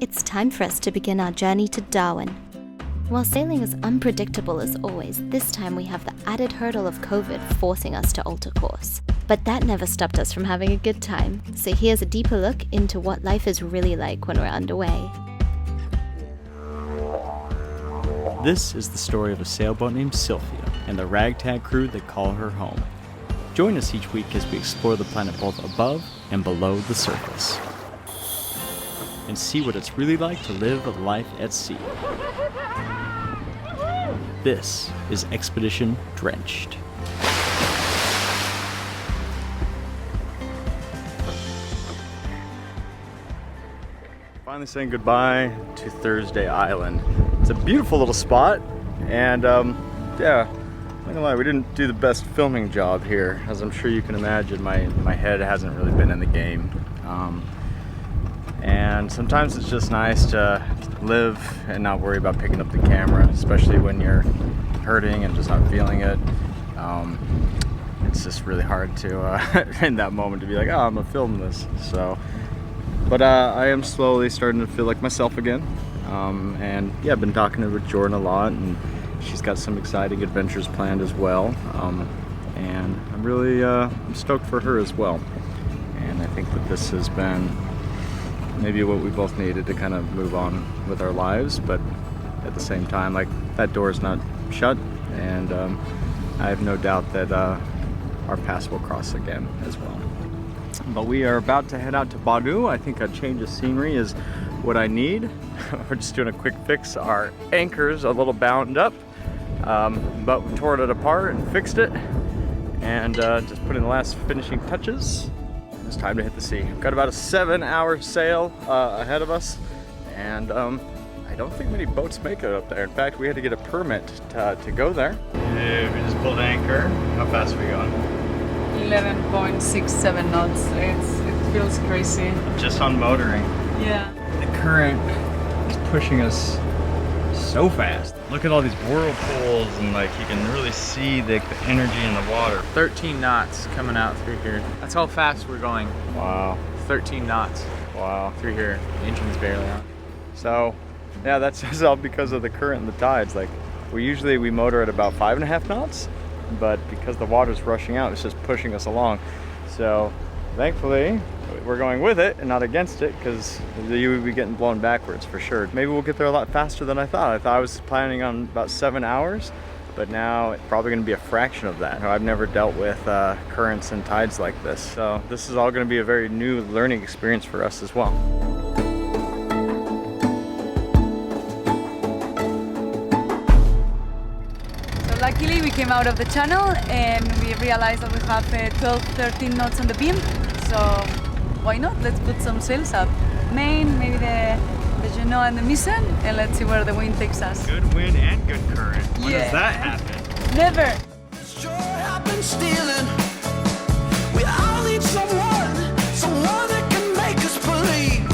It's time for us to begin our journey to Darwin. While sailing is unpredictable as always, this time we have the added hurdle of COVID forcing us to alter course. But that never stopped us from having a good time, so here's a deeper look into what life is really like when we're underway. This is the story of a sailboat named Sylvia and the ragtag crew that call her home. Join us each week as we explore the planet both above and below the surface, and see what it's really like to live a life at sea. This is Expedition Drenched. Finally saying goodbye to Thursday Island. It's a beautiful little spot, and yeah, not gonna lie, we didn't do the best filming job here. As I'm sure you can imagine, my head hasn't really been in the game. And sometimes it's just nice to live and not worry about picking up the camera, especially when you're hurting and just not feeling it. It's just really hard to, in that moment, to be like, oh, I'm gonna film this. So, but I am slowly starting to feel like myself again. And yeah, I've been talking with Jordan a lot, and she's got some exciting adventures planned as well. And I'm really I'm stoked for her as well. And I think that this has been maybe what we both needed to kind of move on with our lives, but at the same time, like, that door is not shut, and I have no doubt that our paths will cross again as well. But we are about to head out to Badu. I think a change of scenery is what I need. We're just doing a quick fix. Our anchor's a little bound up, but we tore it apart and fixed it, and just put in the last finishing touches. It's time to hit the sea. We've got about a 7-hour sail ahead of us, and I don't think many boats make it up there. In fact, we had to get a permit to go there. Yeah, we just pulled anchor. How fast are we going? 11.67 knots. It feels crazy. Just on motoring. Yeah. The current is pushing us so fast. Look at all these whirlpools, and like you can really see the energy in the water. 13 knots coming out through here. That's how fast we're going. Wow. 13 knots. Wow. Through here. The engine's barely on. So, yeah, that's just all because of the current and the tides. Like, we motor at about 5.5 knots, but because the water's rushing out, it's just pushing us along. So, thankfully, we're going with it and not against it, because you would be getting blown backwards for sure. Maybe we'll get there a lot faster than I thought. I thought I was planning on about 7 hours, but now it's probably going to be a fraction of that. I've never dealt with currents and tides like this, so this is all going to be a very new learning experience for us as well. So luckily we came out of the channel and we realized that we have 12, 13 knots on the beam. So why not? Let's put some sails up. Main, maybe the Genoa and the Misen, and let's see where the wind takes us. Good wind and good current. When Yeah. does that happen? Never. Sure have been stealing. We all need someone that can make us believe.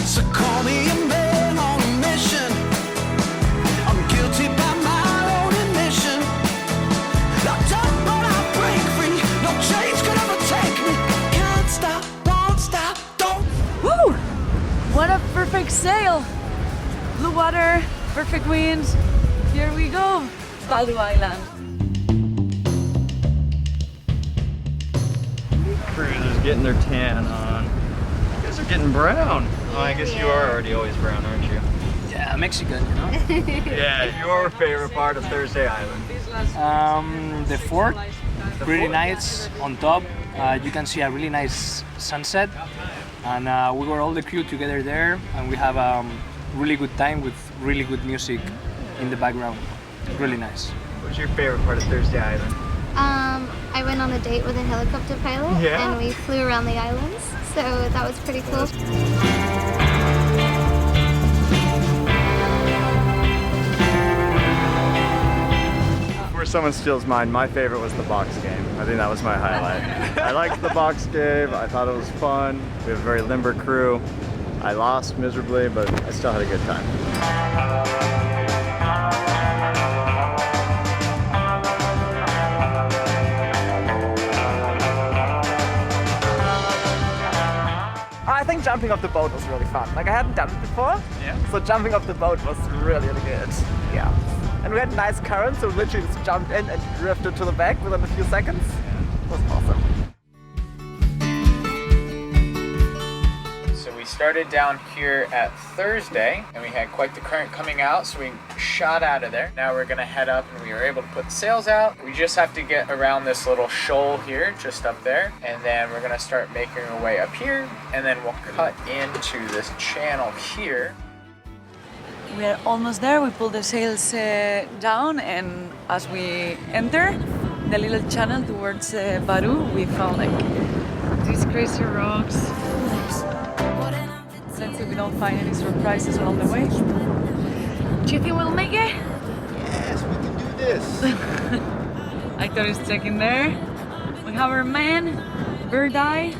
So call me a man on a mission. I'm guilty by my own admission. Locked up but I break free. No chains could ever take me. Can't stop, won't stop, don't. Woo! What a perfect sail. Blue water, perfect winds. Here we go, Badu Island. Cruisers getting their tan on. You guys are getting brown. Oh, I guess you are already always brown, aren't you? Yeah, Mexican, you know? Yeah, your favorite part of Thursday Island. The fort, really nice on top. You can see a really nice sunset. And we were all the crew together there, and we have a really good time with really good music in the background. Really nice. What's your favorite part of Thursday Island? I went on a date with a helicopter pilot, Yeah? and we flew around the islands, so that was pretty cool. Before someone steals mine, my favorite was the box game. I think that was my highlight. I liked the box game. I thought it was fun. We have a very limber crew. I lost miserably, but I still had a good time. think jumping off the boat was really fun. Like I hadn't done it before, so jumping off the boat was really, really good. Yeah. And we had a nice current, so we literally just jumped in and drifted to the back within a few seconds. It was awesome. So we started down here at Thursday and we had quite the current coming out, so we shot out of there. Now we're gonna head up and we were able to put the sails out. We just have to get around this little shoal here, just up there, and then we're gonna start making our way up here, and then we'll cut into this channel here. We are almost there. We pull the sails down, and as we enter the little channel towards Baru, we found like these crazy rocks. Let's see if we don't find any surprises along the way. Do you think we'll make it? Yes, we can do this. Hector is checking there. We have our man, Bird Eye.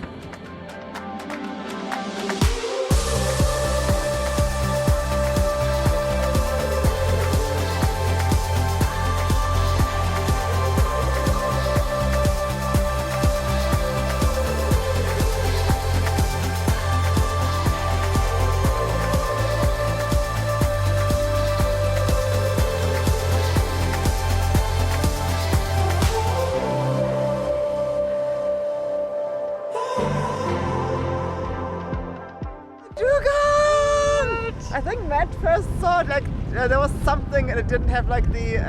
I think Matt first saw it, like there was something and it didn't have like the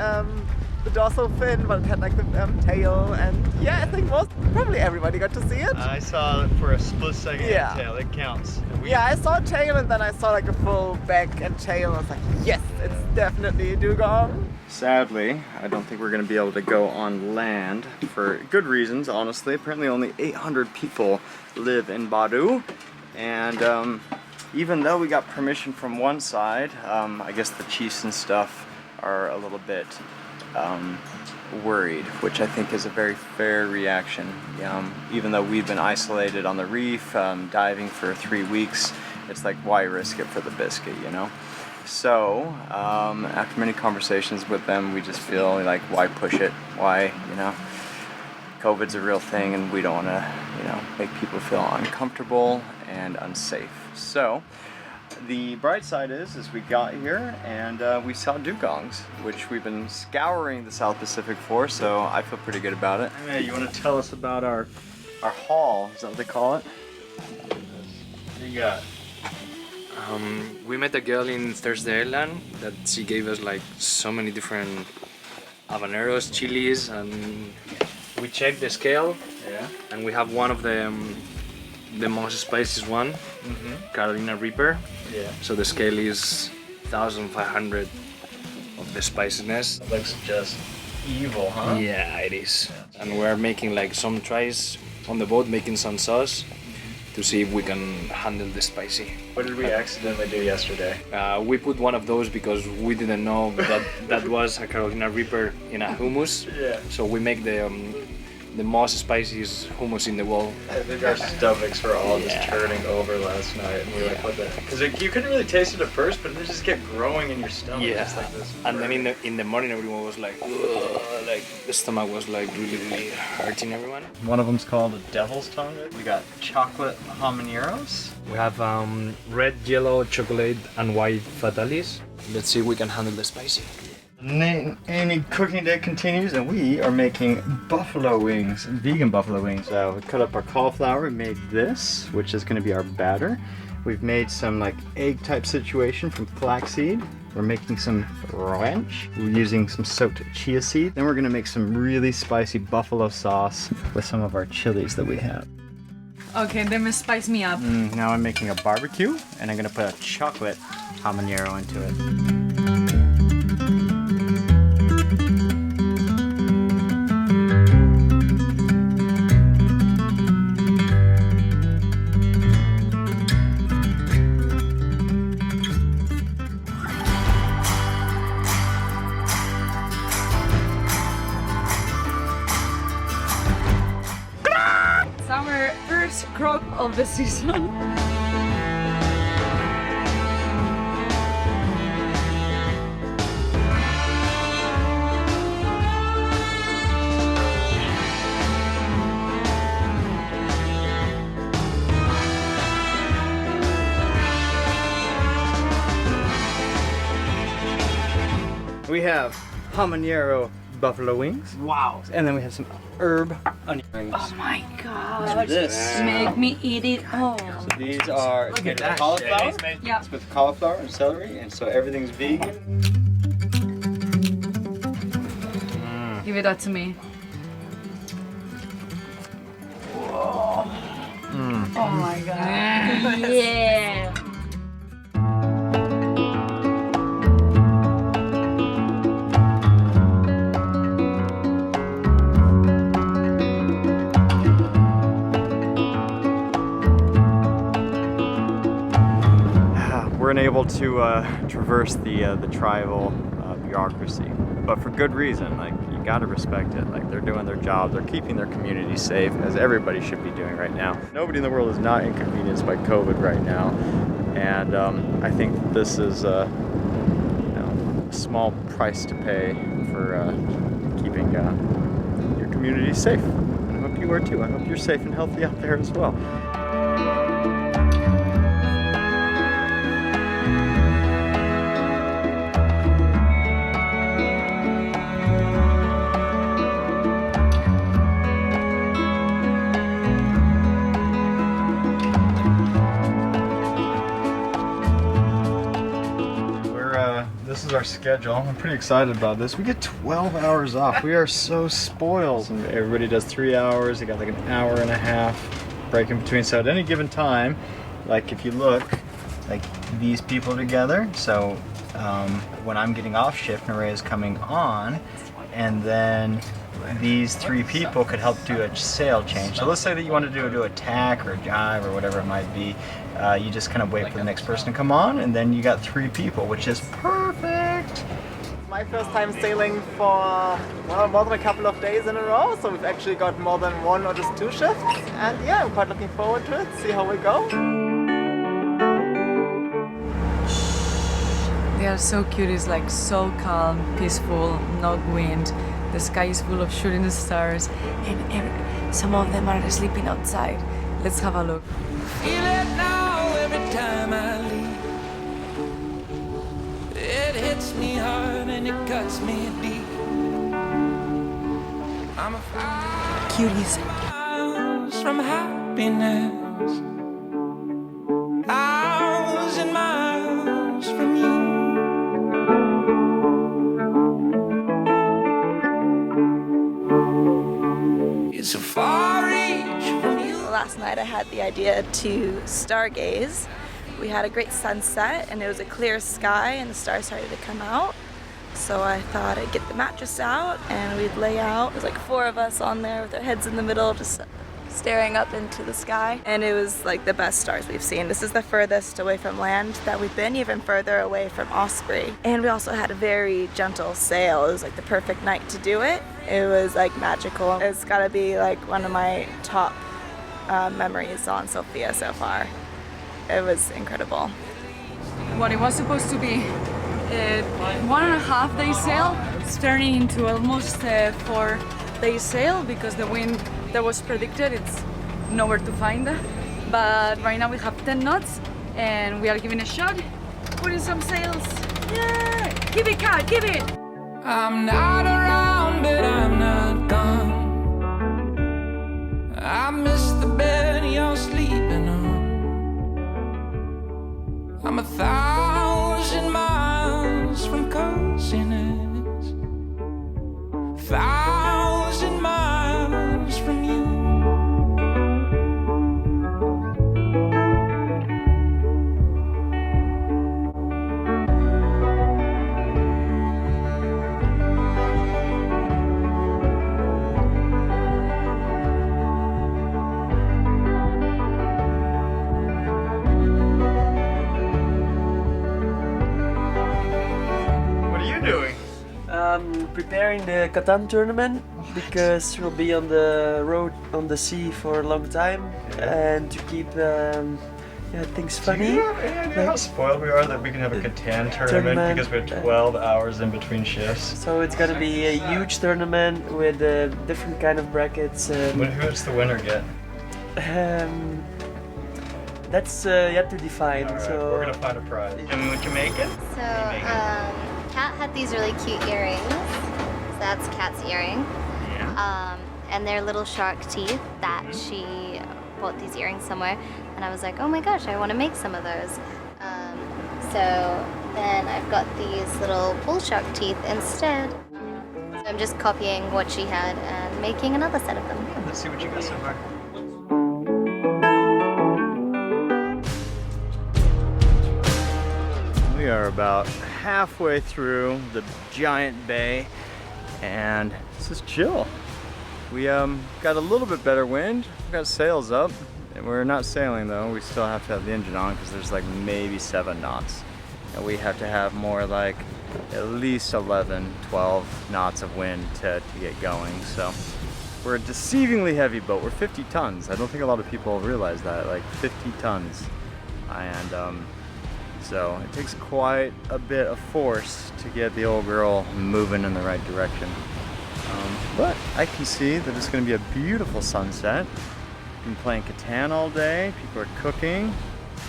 dorsal fin, but it had like the tail, and yeah, I think probably everybody got to see it. I saw it for a split second. Yeah. Tail, it counts. Yeah, I saw tail and then I saw like a full back and tail, and I was like, yes, it's definitely a dugong. Sadly, I don't think we're going to be able to go on land for good reasons, honestly. Apparently only 800 people live in Baru, and even though we got permission from one side, I guess the chiefs and stuff are a little bit worried, which I think is a very fair reaction. Even though we've been isolated on the reef, diving for 3 weeks, it's like, why risk it for the biscuit, you know? So, after many conversations with them, we just feel like, why push it? Why, you know? COVID's a real thing, and we don't want to, you know, make people feel uncomfortable and unsafe. So, the bright side is we got here and we saw dugongs, which we've been scouring the South Pacific for, so I feel pretty good about it. Hey, you want to tell us about our haul? Is that what they call it? What do you got? We met a girl in Thursday Island that she gave us like so many different habaneros, chilies, and we checked the scale. Yeah. And we have one of the most spiciest one, Carolina Reaper. Yeah. So the scale is 1,500 of the spiciness. It looks just evil, huh? Yeah, it is. And we're making like some tries on the boat, making some sauce to see if we can handle the spicy. What did we accidentally do yesterday? We put one of those because we didn't know that that was a Carolina Reaper in a hummus. Yeah. So we make the most spiciest hummus in the world. I think our stomachs were all just turning over last night, and we were like, what the? Because you couldn't really taste it at first, but it just kept growing in your stomach. Yeah. Just like this. And then in the morning, everyone was like, ugh, like the stomach was like really hurting everyone. One of them's called a devil's tongue. We got chocolate habaneros. We have red, yellow, chocolate, and white fatalis. Let's see if we can handle the spicy. Amy cooking day continues, and we are making buffalo wings, vegan buffalo wings. So we cut up our cauliflower, we made this, which is going to be our batter. We've made some like egg type situation from flaxseed. We're making some ranch. We're using some soaked chia seed. Then we're going to make some really spicy buffalo sauce with some of our chilies that we have. Okay, then spice me up. Now I'm making a barbecue, and I'm going to put a chocolate habanero into it. It's our first crop of the season. We have habanero buffalo wings. Wow. And then we have some herb onion rings. Oh my god. This. Make me eat it all. So these are made with cauliflower. Yeah. It's with cauliflower and celery, and so everything's vegan. Give it that to me. Whoa. Oh my god. Yeah. We're unable to traverse the tribal bureaucracy, but for good reason. Like, you gotta respect it. Like, they're doing their job, they're keeping their community safe, as everybody should be doing right now. Nobody in the world is not inconvenienced by COVID right now, and I think this is a small price to pay for keeping your community safe. I hope you are too. I hope you're safe and healthy out there as well. This is our schedule. I'm pretty excited about this. We get 12 hours off. We are so spoiled. And everybody does 3 hours. They got like an hour and a half break in between. So at any given time, like if you look, like these people together. So when I'm getting off shift, Nerea is coming on, and then these 3 people could help do a sail change. So let's say that you want to do a tack or a jive or whatever it might be. You just kind of wait for the next person to come on, and then you got 3 people, which is perfect. My first time sailing for more than a couple of days in a row, so we've actually got more than 1 or just 2 shifts, and yeah, I'm quite looking forward to it, see how we go. They are so cute. It's like so calm, peaceful, no wind. The sky is full of shooting stars, and some of them are sleeping outside. Let's have a look. Feel it now every time I leave. It hits me hard and it cuts me deep. I'm a Cuties. miles from happiness, 1,000 miles from you. It's a far reach from you. Last night I had the idea to stargaze. We had a great sunset and it was a clear sky and the stars started to come out. So I thought I'd get the mattress out and we'd lay out. There's like 4 of us on there with our heads in the middle, just staring up into the sky. And it was like the best stars we've seen. This is the furthest away from land that we've been, even further away from Osprey. And we also had a very gentle sail. It was like the perfect night to do it. It was like magical. It's gotta be like one of my top memories on Sophia so far. It was incredible. What it was supposed to be a 1.5 day sail, it's turning into almost a 4 day sail because the wind that was predicted, it's nowhere to find. But right now we have 10 knots and we are giving a shot, putting some sails. Yeah! Give it, Cat, give it! I'm not around, but I'm not gone. I miss the bed you're sleeping on. I'm 1,000 miles from coziness, 1,000 miles from you. Preparing the Catan tournament because we'll be on the road on the sea for a long time, and to keep things funny. Do you have any idea how spoiled we are that we can have a Catan tournament because we have 12 hours in between shifts? So it's gonna be a huge tournament with different kind of brackets. Who's the winner get? That's yet to define. All right, so we're gonna find a prize. Tell me what you're making. So, Cat had these really cute earrings. So that's Cat's earring. Yeah. And they're little shark teeth that she bought these earrings somewhere. And I was like, oh my gosh, I want to make some of those. So then I've got these little bull shark teeth instead. So I'm just copying what she had and making another set of them. Let's see what you got so far. We are about halfway through the giant bay, and this is chill. We got a little bit better wind. We've got sails up. We're not sailing though. We still have to have the engine on because there's like maybe 7 knots. And we have to have more like at least 11, 12 knots of wind to get going. So we're a deceivingly heavy boat. We're 50 tons. I don't think a lot of people realize that, like 50 tons. And so it takes quite a bit of force to get the old girl moving in the right direction. But I can see that it's going to be a beautiful sunset. Been playing Catan all day. People are cooking,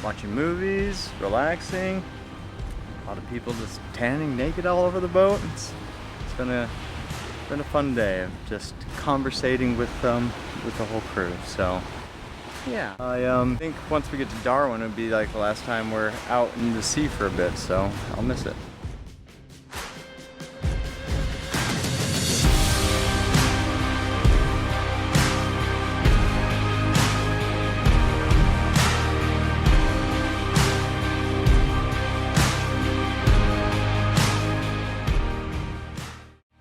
watching movies, relaxing. A lot of people just tanning naked all over the boat. It's been a fun day of just conversating with the whole crew. So yeah, I think once we get to Darwin, it'll be like the last time we're out in the sea for a bit. So I'll miss it.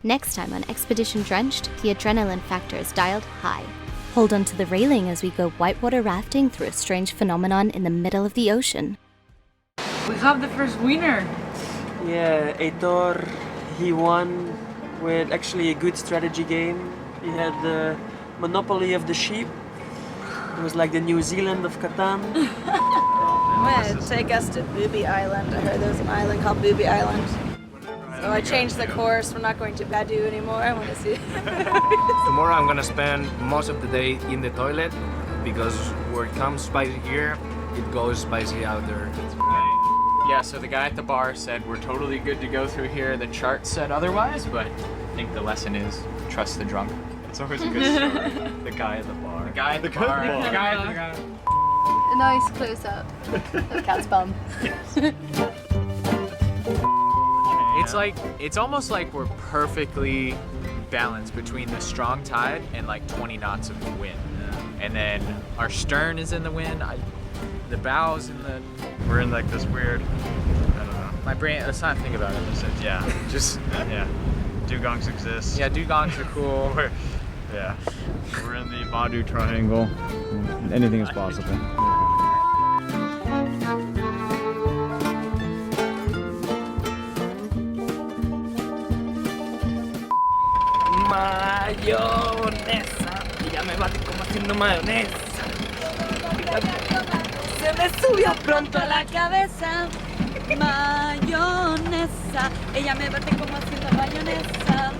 Next time on Expedition Drenched, the adrenaline factor is dialed high. Hold on to the railing as we go whitewater rafting through a strange phenomenon in the middle of the ocean. We have the first winner. Yeah, Heitor, he won with actually a good strategy game. He had the monopoly of the sheep. It was like the New Zealand of Catan. I'm gonna take us to Booby Island. I heard there's an island called Booby Island. So I changed the course. We're not going to Badu anymore. I want to see. Tomorrow I'm gonna spend most of the day in the toilet because where it comes spicy here, it goes spicy out there. Yeah, so the guy at the bar said we're totally good to go through here. The chart said otherwise, but I think the lesson is trust the drunk. It's always a good story. The guy at the bar. The guy at the bar. The guy at the bar. A nice close up of Cat's bum. It's almost like we're perfectly balanced between the strong tide and like 20 knots of wind. And then our stern is in the wind, the bow's in the... We're in like this weird, I don't know. My brain, let's not think about it. Yeah. Just, Yeah. Dugongs exist. yeah, dugongs are cool. We're in the Badu Triangle. Anything is possible. Mayonesa. Ella me bate como haciendo mayonesa. Se me subió pronto a la cabeza. Mayonesa. Ella me bate como haciendo mayonesa.